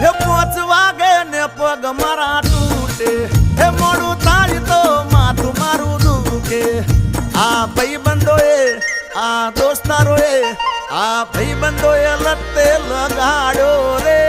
હે 5 વાગે ને પગ મારા તૂટે હે મોડું થાય તો માથું મારું દુખે આ ભાઈબંધોએ આ દોસ્તારોએ આ ભાઈબંધોએ લતે લગાડ્યો રે